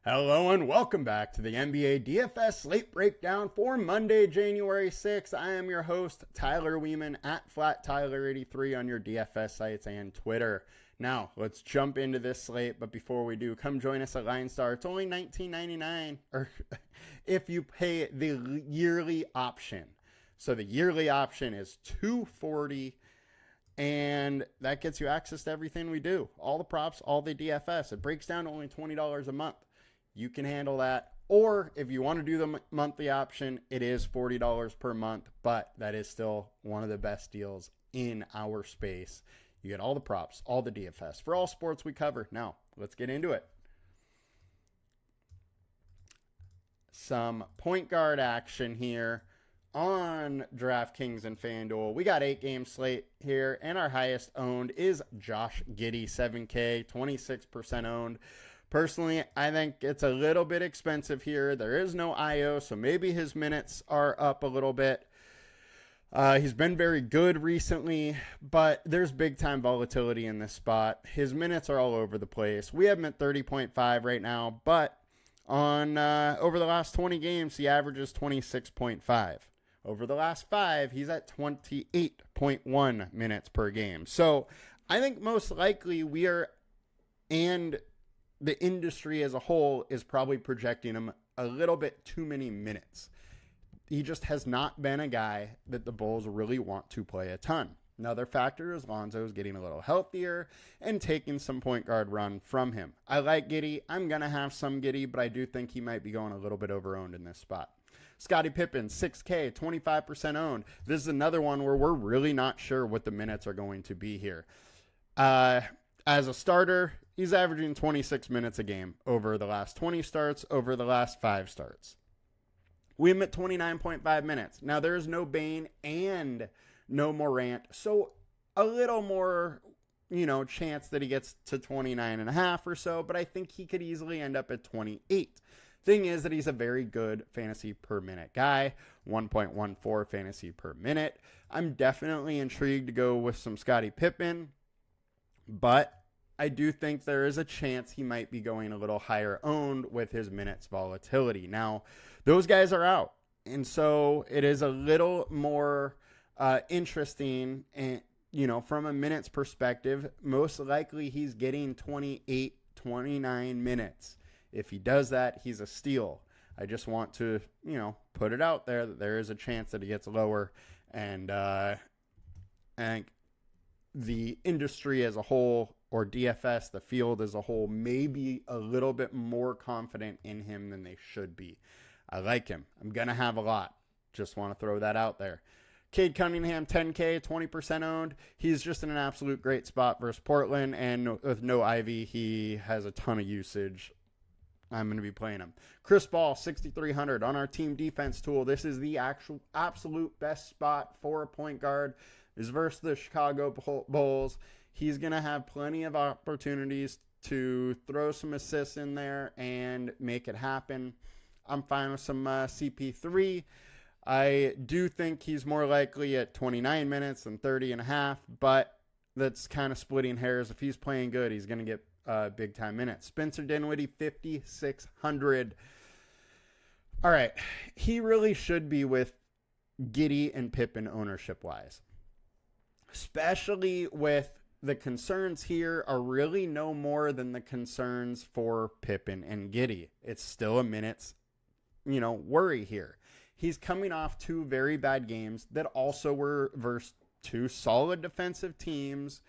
Hello and welcome back to the NBA DFS Slate Breakdown for Monday, January 6th. I am your host, Tyler Wiemann at FlatTyler83 on your DFS sites and Twitter. Now, let's jump into this slate, but before we do, come join us at LineStar. It's only $19.99 or if you pay the yearly option. So the yearly option is $240, and that gets you access to everything we do. All the props, all the DFS. It breaks down to only $20 a month. You can handle that. Or if you want to do the monthly option, it is $40 per month, but that is still one of the best deals in our space. You get all the props, all the DFS for all sports we cover. Now, let's get into it. Some point guard action here on Draftkings and FanDuel. We got 8-game slate here, and our highest owned is Josh Giddey, 7K, 26% owned. Personally, I think it's a little bit expensive here. There is no IO, so maybe his minutes are up a little bit. He's been very good recently, but there's big-time volatility in this spot. His minutes are all over the place. We have him at 30.5 right now, but on over the last 20 games, he averages 26.5. Over the last 5, he's at 28.1 minutes per game. So I think most likely we are, and the industry as a whole is probably projecting him a little bit too many minutes. He just has not been a guy that the Bulls really want to play a ton. Another factor is Lonzo's getting a little healthier and taking some point guard run from him. I like Giddey. I'm going to have some Giddey, but I do think he might be going a little bit over-owned in this spot. Scottie Pippen, 6K, 25% owned. This is another one where we're really not sure what the minutes are going to be here. As a starter, he's averaging 26 minutes a game over the last 20 starts, over the last 5 starts. We have him at 29.5 minutes. Now, there's no Bane and no Morant, so a little more, chance that he gets to 29.5 or so, but I think he could easily end up at 28. Thing is that he's a very good fantasy per minute guy, 1.14 fantasy per minute. I'm definitely intrigued to go with some Scottie Pippen, but I do think there is a chance he might be going a little higher owned with his minutes volatility. Now, those guys are out, and so it is a little more interesting, and from a minutes perspective, most likely he's getting 28, 29 minutes. If he does that, he's a steal. I just want to, put it out there that there is a chance that he gets lower, and I think the industry as a whole, or DFS, the field as a whole, may be a little bit more confident in him than they should be. I like him. I'm going to have a lot. Just want to throw that out there. Cade Cunningham, 10K, 20% owned. He's just in an absolute great spot versus Portland, and with no Ivy, he has a ton of usage. I'm going to be playing him. Chris Paul, 6,300 on our team defense tool. This is the absolute best spot for a point guard. Is versus the Chicago Bulls. He's going to have plenty of opportunities to throw some assists in there and make it happen. I'm fine with some CP3. I do think he's more likely at 29 minutes than 30.5, but that's kind of splitting hairs. If he's playing good, he's going to get big-time minutes. Spencer Dinwiddie, 5,600. All right. He really should be with Giddey and Pippen ownership-wise, especially with the concerns here are really no more than the concerns for Pippen and Giddey. It's still a minutes, worry here. He's coming off 2 very bad games that also were versus 2 solid defensive teams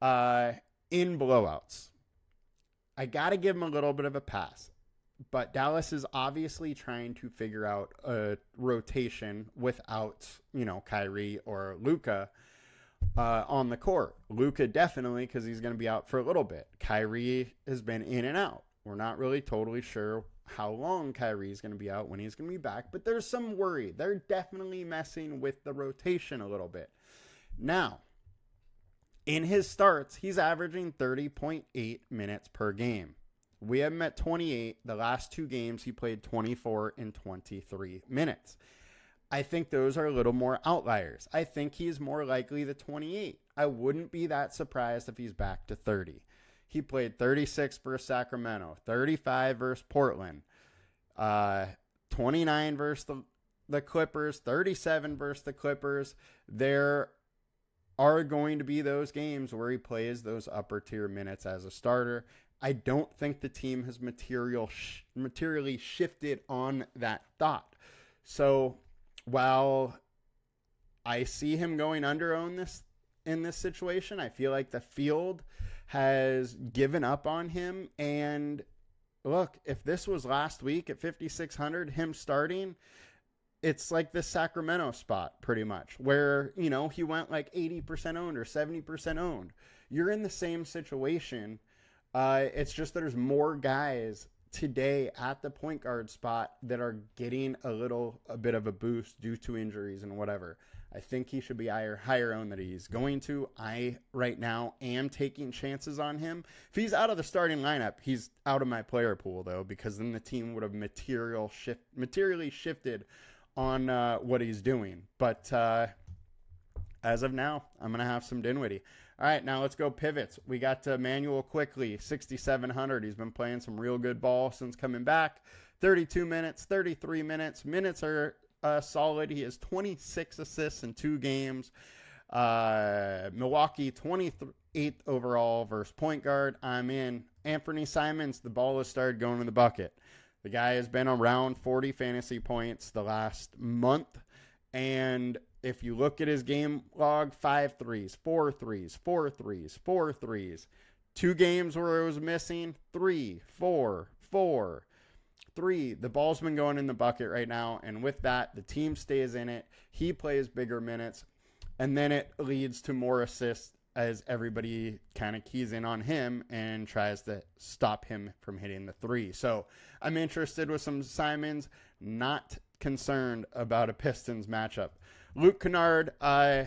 in blowouts. I got to give him a little bit of a pass, but Dallas is obviously trying to figure out a rotation without, Kyrie or Luka on the court. Luka definitely, because he's going to be out for a little bit. Kyrie has been in and out. We're not really totally sure how long Kyrie is going to be out, when he's going to be back, but there's some worry. They're definitely messing with the rotation a little bit. Now, in his starts, he's averaging 30.8 minutes per game. We have him at 28. The last 2 games, he played 24 and 23 minutes. I think those are a little more outliers. I think he's more likely the 28. I wouldn't be that surprised if he's back to 30. He played 36 versus Sacramento, 35 versus Portland, 29 versus the Clippers, 37 versus the Clippers. There are going to be those games where he plays those upper tier minutes as a starter. I don't think the team has materially shifted on that thought. So while I see him going under on this in this situation, I feel like the field has given up on him. And look, if this was last week at 5,600, him starting, it's like the Sacramento spot pretty much where, you know, he went like 80% owned or 70% owned. You're in the same situation. It's just there's more guys today at the point guard spot that are getting a bit of a boost due to injuries and whatever. I think he should be higher owned than he's going to. I, right now, am taking chances on him. If he's out of the starting lineup, he's out of my player pool, though, because then the team would have materially shifted on what he's doing. But as of now, I'm going to have some Dinwiddie. All right, now let's go pivots. We got Manuel Quickly, 6,700. He's been playing some real good ball since coming back. 32 minutes, 33 minutes. Minutes are solid. He has 26 assists in 2 games. Milwaukee, 28th overall versus point guard. I'm in. Anthony Simons, the ball has started going in the bucket. The guy has been around 40 fantasy points the last month. And if you look at his game log, 5 threes, 4 threes, 4 threes, 4 threes. 2 games where it was missing, 3, 4, 4, 3. The ball's been going in the bucket right now. And with that, the team stays in it. He plays bigger minutes. And then it leads to more assists as everybody kind of keys in on him and tries to stop him from hitting the 3. So I'm interested with some Simons, not concerned about a Pistons matchup. Luke Kennard, I'm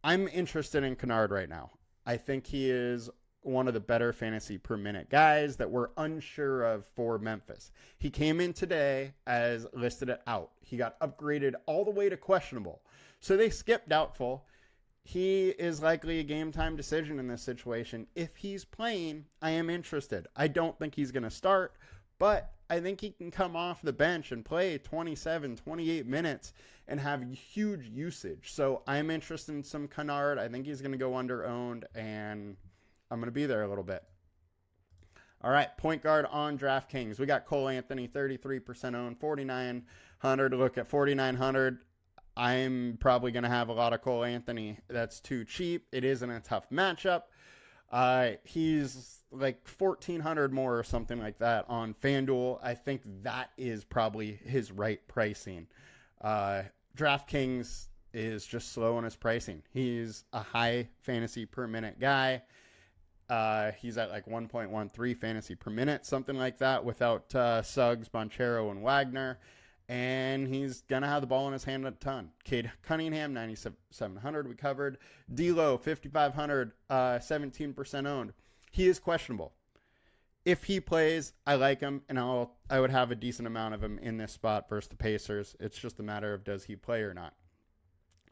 interested in Kennard right now. I think he is one of the better fantasy per minute guys that we're unsure of for Memphis. He came in today as listed at out. He got upgraded all the way to questionable. So they skipped doubtful. He is likely a game time decision in this situation. If he's playing, I am interested. I don't think he's going to start, but I think he can come off the bench and play 27, 28 minutes and have huge usage. So I'm interested in some Kennard. I think he's going to go under owned, and I'm going to be there a little bit. All right, point guard on DraftKings. We got Cole Anthony, 33% owned, 4,900. Look at 4,900. I'm probably going to have a lot of Cole Anthony. That's too cheap. It isn't a tough matchup. He's like 1,400 more or something like that on FanDuel. I think that is probably his right pricing. DraftKings is just slow on his pricing. He's a high fantasy per minute guy. He's at like 1.13 fantasy per minute, something like that, without Suggs, Bonchero, and Wagner. And he's going to have the ball in his hand a ton. Cade Cunningham, 9,700, we covered. D'Lo, 5,500, 17% owned. He is questionable. If he plays, I like him, and I would have a decent amount of him in this spot versus the Pacers. It's just a matter of does he play or not.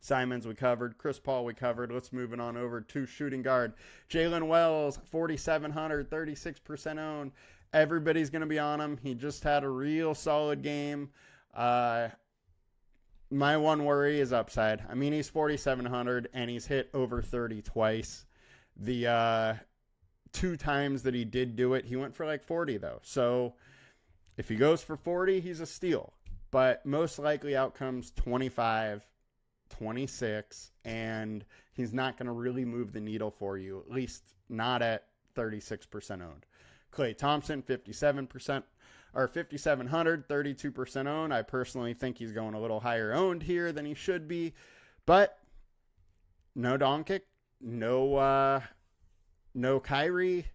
Simons, we covered. Chris Paul, we covered. Let's move it on over to shooting guard. Jalen Wells, 4,700, 36% owned. Everybody's going to be on him. He just had a real solid game. My one worry is upside. I mean, he's 4,700 and he's hit over 30 twice. The 2 times that he did do it, he went for like 40 though. So if he goes for 40, he's a steal. But most likely outcomes 25, 26, and he's not going to really move the needle for you, at least not at 36% owned. Klay Thompson, 57%. Or 5,700, 32% owned. I personally think he's going a little higher owned here than he should be. But no Doncic, no Kyrie.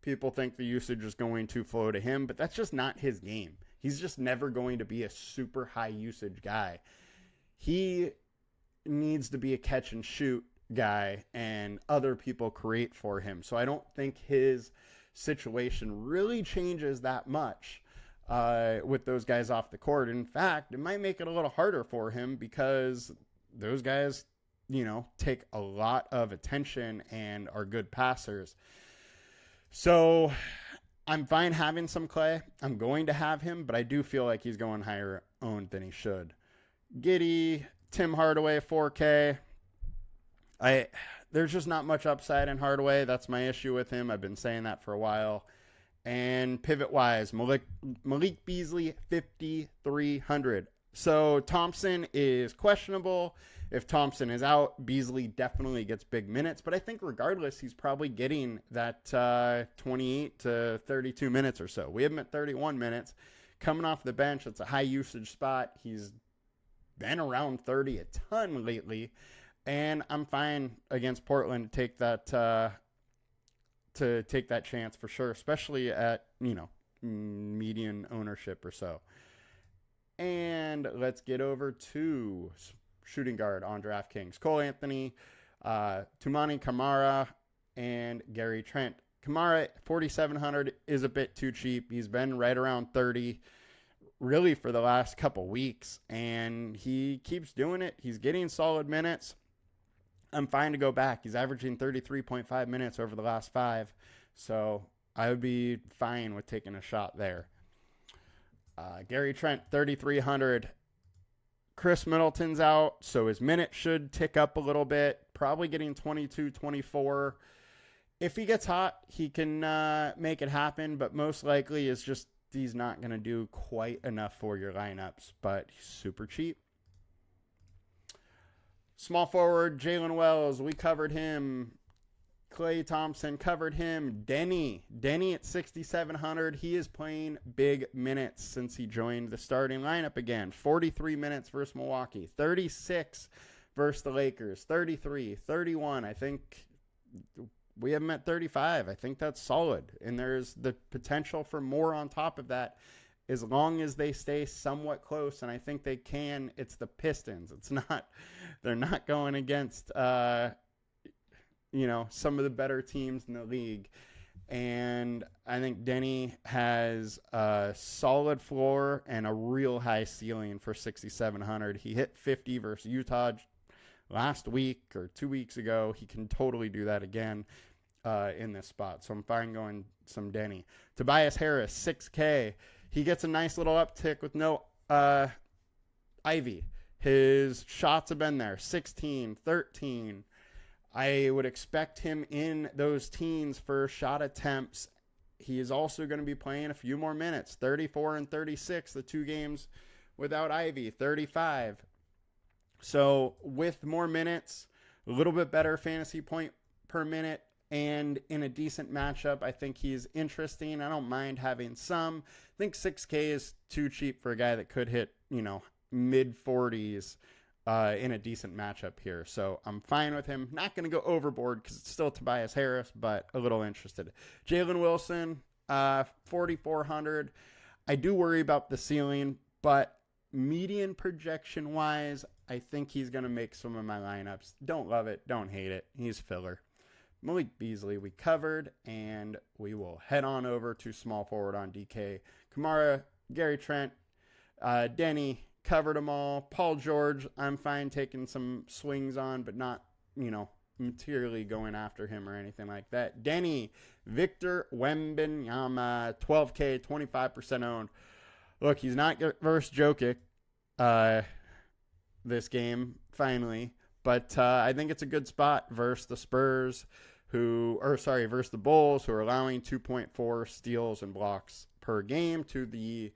People think the usage is going to flow to him, but that's just not his game. He's just never going to be a super high usage guy. He needs to be a catch and shoot guy, and other people create for him. So I don't think his situation really changes that much with those guys off the court. In fact, it might make it a little harder for him because those guys take a lot of attention and are good passers. So I'm fine having some Clay. I'm going to have him, but I do feel like he's going higher owned than he should. Giddey, Tim Hardaway, 4K. There's just not much upside in Hardaway. That's my issue with him. I've been saying that for a while. And pivot-wise, Malik Beasley, 5,300. So Thompson is questionable. If Thompson is out, Beasley definitely gets big minutes. But I think regardless, he's probably getting that 28 to 32 minutes or so. We have him at 31 minutes. Coming off the bench, it's a high-usage spot. He's been around 30 a ton lately. And I'm fine against Portland to take that chance for sure, especially at, median ownership or so. And let's get over to shooting guard on DraftKings. Cole Anthony, Toumani Camara, and Gary Trent. Camara, 4,700 is a bit too cheap. He's been right around 30 really for the last couple weeks, and he keeps doing it. He's getting solid minutes. I'm fine to go back. He's averaging 33.5 minutes over the last 5. So I would be fine with taking a shot there. Gary Trent, 3,300. Chris Middleton's out, so his minutes should tick up a little bit. Probably getting 22, 24. If he gets hot, he can make it happen, but most likely is just he's not going to do quite enough for your lineups, but he's super cheap. Small forward, Jalen Wells, we covered him. Klay Thompson covered him. Denny at 6,700. He is playing big minutes since he joined the starting lineup again. 43 minutes versus Milwaukee. 36 versus the Lakers. 33, 31. I think we have him at 35. I think that's solid. And there's the potential for more on top of that as long as they stay somewhat close, and I think they can. It's the Pistons. They're not going against, some of the better teams in the league. And I think Denny has a solid floor and a real high ceiling for 6,700. He hit 50 versus Utah last week or 2 weeks ago. He can totally do that again in this spot. So I'm fine going some Denny. Tobias Harris, 6K. He gets a nice little uptick with no Ivy. His shots have been there, 16, 13. I would expect him in those teens for shot attempts. He is also going to be playing a few more minutes, 34 and 36, the 2 games without Ivy, 35. So with more minutes, a little bit better fantasy point per minute, and in a decent matchup, I think he's interesting. I don't mind having some. I think 6K is too cheap for a guy that could hit, mid-40s in a decent matchup here. So I'm fine with him. Not going to go overboard because it's still Tobias Harris, but a little interested. Jalen Wilson, 4,400. I do worry about the ceiling, but median projection-wise, I think he's going to make some of my lineups. Don't love it. Don't hate it. He's filler. Malik Beasley we covered, and we will head on over to small forward on DK. Camara, Gary Trent, Denny, covered them all. Paul George, I'm fine taking some swings on, but not, materially going after him or anything like that. Denny, Victor Wembanyama, 12K, 25% owned. Look, he's not versus Jokic this game, finally. But I think it's a good spot versus the Spurs, versus the Bulls, who are allowing 2.4 steals and blocks per game to the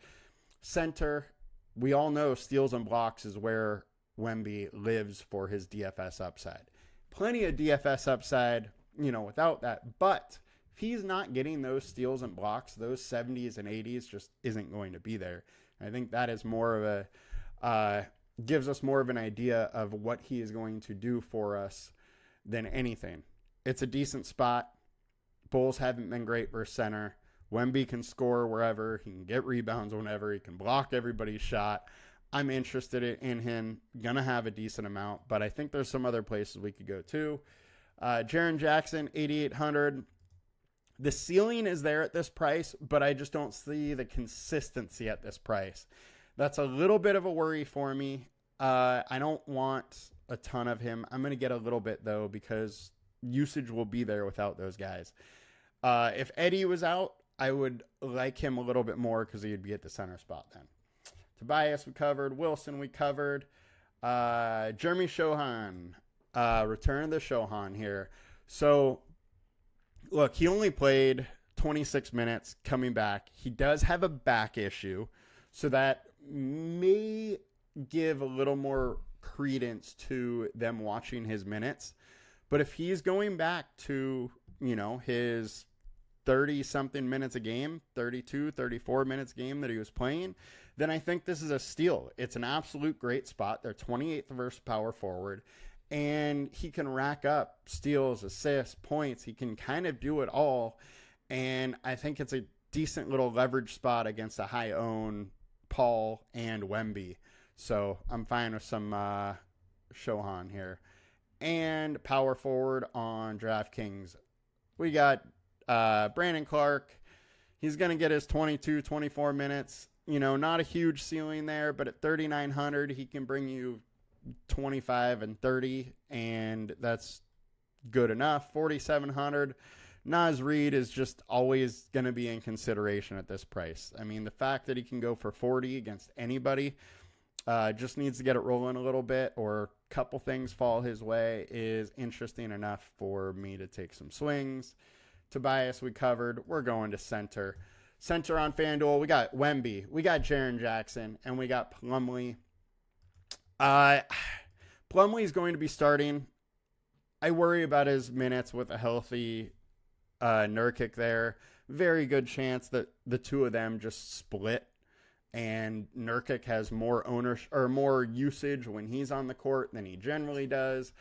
center. We all know steals and blocks is where Wemby lives for his DFS upside. Plenty of DFS upside, without that. But if he's not getting those steals and blocks, those 70s and 80s just isn't going to be there. I think that is more of a... gives us more of an idea of what he is going to do for us than anything. It's a decent spot. Bulls haven't been great versus center. Wemby can score wherever. He can get rebounds whenever. He can block everybody's shot. I'm interested in him. Gonna have a decent amount, but I think there's some other places we could go too. Jaren Jackson, 8,800. The ceiling is there at this price, but I just don't see the consistency at this price. That's a little bit of a worry for me. I don't want a ton of him. I'm going to get a little bit, though, because usage will be there without those guys. If Eddie was out, I would like him a little bit more because he'd be at the center spot then. Tobias we covered. Wilson we covered. Jeremy Shohan. Return of the Shohan here. So, look, he only played 26 minutes coming back. He does have a back issue, so that may give a little more credence to them watching his minutes. But if he's going back to, his 30-something minutes a game, 32, 34 minutes a game that he was playing, then I think this is a steal. It's an absolute great spot. They're 28th versus power forward, and he can rack up steals, assists, points. He can kind of do it all, and I think it's a decent little leverage spot against a high-owned Paul and Wemby. So I'm fine with some Shohan here. And power forward on DraftKings, we got Brandon Clark. He's going to get his 22, 24 minutes. Not a huge ceiling there, but at 3,900, he can bring you 25 and 30, and that's good enough. 4,700. Naz Reid is just always going to be in consideration at this price. I mean, the fact that he can go for 40 against anybody just needs to get it rolling a little bit, or a couple things fall his way, is interesting enough for me to take some swings. Tobias we covered. We're going to center. Center on FanDuel, we got Wemby, we got Jaren Jackson, and we got Plumlee. Plumlee is going to be starting. I worry about his minutes with a healthy Nurkic there. Very good chance that the two of them just split, and Nurkic has more ownership or more usage when he's on the court than he generally does.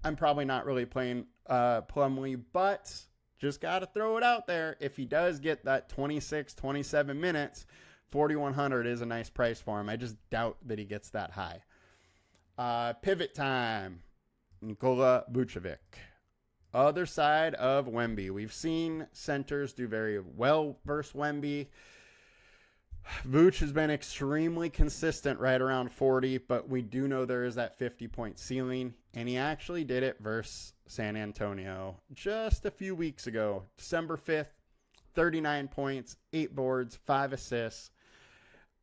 I'm probably not really playing Plumlee, but just got to throw it out there. If he does get that 26, 27 minutes, 4,100 is a nice price for him. I just doubt that he gets that high. Pivot time. Nikola Vucevic. Other side of Wemby. We've seen centers do very well versus Wemby. Vooch has been extremely consistent right around 40, but we do know there is that 50-point ceiling, and he actually did it versus San Antonio just a few weeks ago. December 5th, 39 points, 8 boards, 5 assists.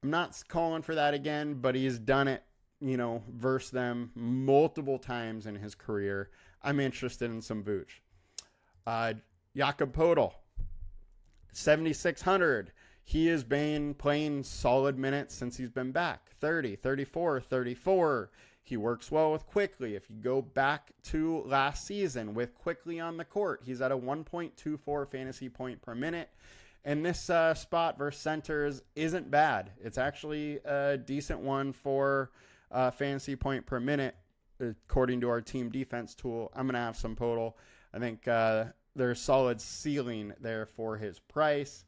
I'm not calling for that again, but he's done it, versus them multiple times in his career. I'm interested in some Vooch. Jakob Poeltl, 7,600. He has been playing solid minutes since he's been back. 30, 34, 34. He works well with Quickly. If you go back to last season with Quickly on the court, he's at a 1.24 fantasy point per minute. And this spot versus centers isn't bad. It's actually a decent one for fantasy point per minute, according to our team defense tool. I'm going to have some Poeltl. I think there's solid ceiling there for his price.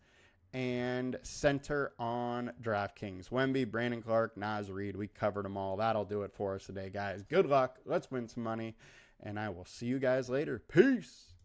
And center on DraftKings. Wemby, Brandon Clark, Naz Reid. We covered them all. That'll do it for us today, guys. Good luck. Let's win some money. And I will see you guys later. Peace.